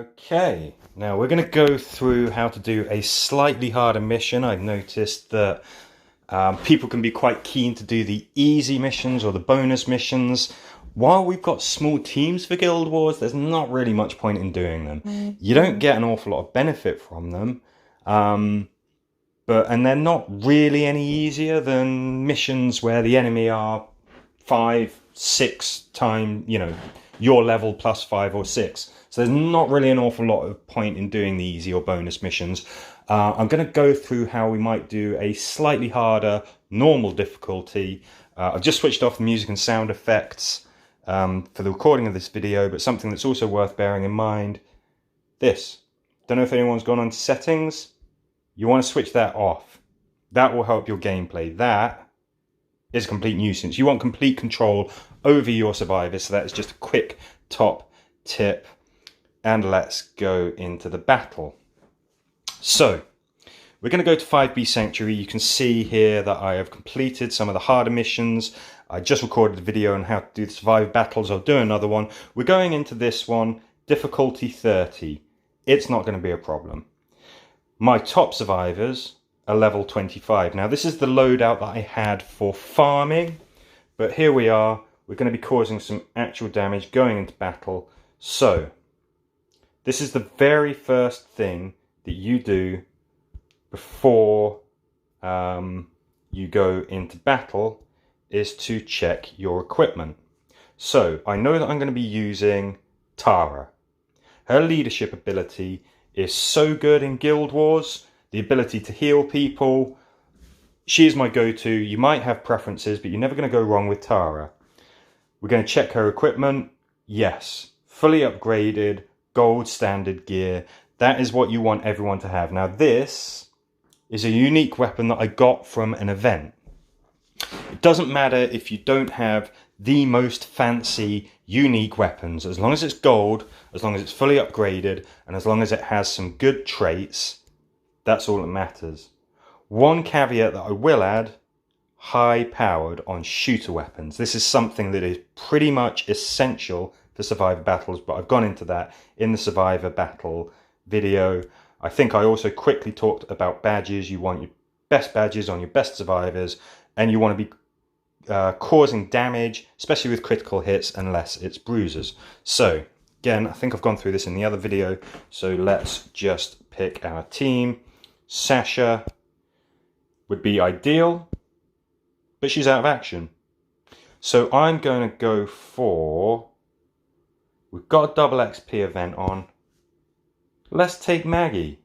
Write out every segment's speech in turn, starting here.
Okay, now we're going to go through how to do a slightly harder mission. I've noticed that people can be quite keen to do the easy missions or the bonus missions. While we've got small teams for Guild Wars, there's not really much point in doing them. You don't get an awful lot of benefit from them, and they're not really any easier than missions where the enemy are 5, 6 times, your level plus 5 or 6. So there's not really an awful lot of point in doing the easy or bonus missions. I'm going to go through how we might do a slightly harder normal difficulty. I've just switched off the music and sound effects for the recording of this video, but something that's also worth bearing in mind, this. Don't know if anyone's gone on to settings. You want to switch that off. That will help your gameplay. That is a complete nuisance. You want complete control over your survivors, so that is just a quick top tip. And let's go into the battle. So, we're going to go to 5B Sanctuary. You can see here that I have completed some of the harder missions. I just recorded a video on how to do the survivor battles. I'll do another one. We're going into this one, difficulty 30. It's not going to be a problem. My top survivors are level 25. Now, this is the loadout that I had for farming. But here we are. We're going to be causing some actual damage going into battle. So, this is the very first thing that you do before you go into battle, is to check your equipment. So I know that I'm going to be using Tara. Her leadership ability is so good in Guild Wars, the ability to heal people. She is my go-to. You might have preferences, but you're never going to go wrong with Tara. We're going to check her equipment. Yes, fully upgraded, gold standard gear. That is what you want everyone to have. Now this is a unique weapon that I got from an event. It doesn't matter if you don't have the most fancy unique weapons. As long as it's gold, as long as it's fully upgraded, and as long as it has some good traits, that's all that matters. One caveat that I will add, high powered on shooter weapons. This is something that is pretty much essential for survivor battles, but I've gone into that in the survivor battle video. I think I also quickly talked about badges. You want your best badges on your best survivors, and you want to be causing damage, especially with critical hits, unless it's bruisers. So again, I think I've gone through this in the other video, so let's just pick our team. Sasha would be ideal, but she's out of action. So I'm going to go for, we've got a double XP event on. Let's take Maggie.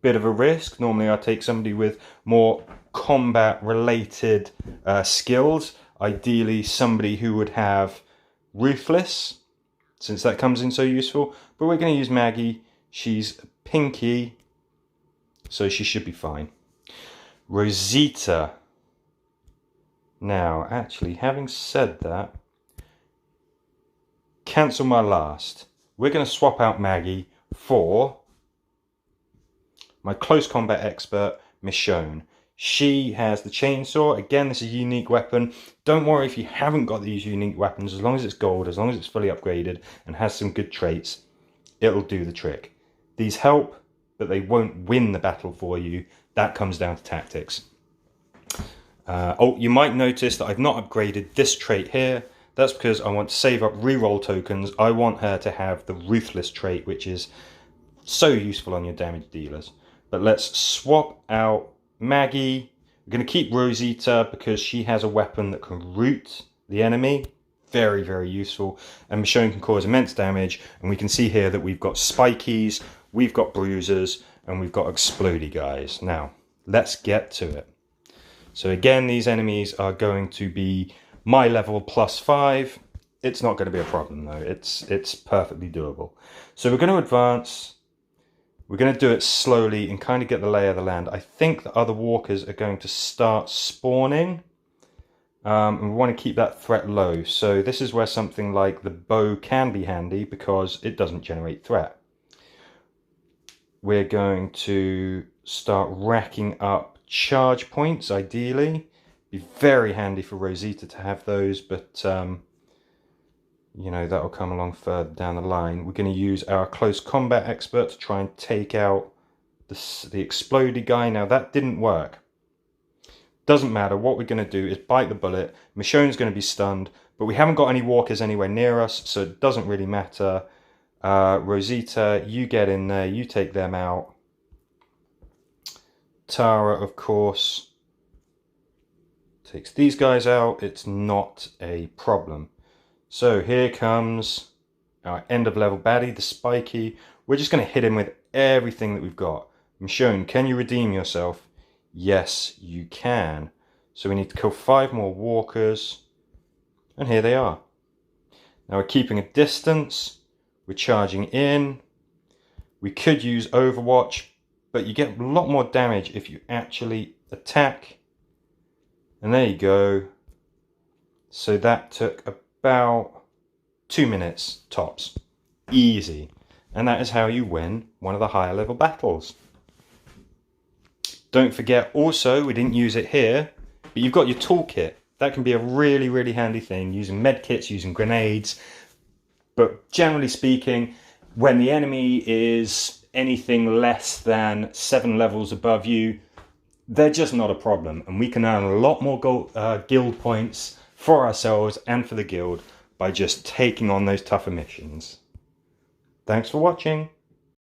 Bit of a risk. Normally I take somebody with more combat related skills. Ideally somebody who would have Ruthless, since that comes in so useful. But we're going to use Maggie. She's pinky, so she should be fine. Rosita. Now, actually, having said that, cancel my last. We're going to swap out Maggie for my close combat expert, Michonne. She has the chainsaw. Again, this is a unique weapon. Don't worry if you haven't got these unique weapons. As long as it's gold, as long as it's fully upgraded and has some good traits, it'll do the trick. These help, but they won't win the battle for you. That comes down to tactics. Oh, you might notice that I've not upgraded this trait here. That's because I want to save up reroll tokens. I want her to have the Ruthless trait, which is so useful on your damage dealers. But let's swap out Maggie. We're going to keep Rosita because she has a weapon that can root the enemy. Very, very useful. And Michonne can cause immense damage. And we can see here that we've got spikies, we've got bruisers, and we've got explodey guys. Now, let's get to it. So again, these enemies are going to be my level plus 5. It's not going to be a problem though. It's perfectly doable. So we're going to advance. We're going to do it slowly and kind of get the lay of the land. I think the other walkers are going to start spawning. And we want to keep that threat low. So this is where something like the bow can be handy because it doesn't generate threat. We're going to start racking up charge points, ideally. Be very handy for Rosita to have those, but you know, that'll come along further down the line. We're going to use our close combat expert to try and take out the explodey guy. Now that didn't work. Doesn't matter. What we're going to do is bite the bullet. Michonne's going to be stunned, but we haven't got any walkers anywhere near us, so it doesn't really matter. Rosita, you get in there, you take them out. Tara, of course, takes these guys out. It's not a problem. So here comes our end of level baddie, the Spiky. We're just going to hit him with everything that we've got. Michonne, can you redeem yourself? Yes, you can. So we need to kill 5 more walkers. And here they are. Now we're keeping a distance. We're charging in. We could use Overwatch, but you get a lot more damage if you actually attack. And there you go. So that took about 2 minutes tops. Easy. And that is how you win one of the higher level battles. Don't forget also, we didn't use it here, but you've got your toolkit. That can be a really, really handy thing, using medkits, using grenades. But generally speaking, when the enemy is anything less than 7 levels above you, they're just not a problem. And we can earn a lot more guild points for ourselves and for the guild by just taking on those tougher missions. Thanks for watching.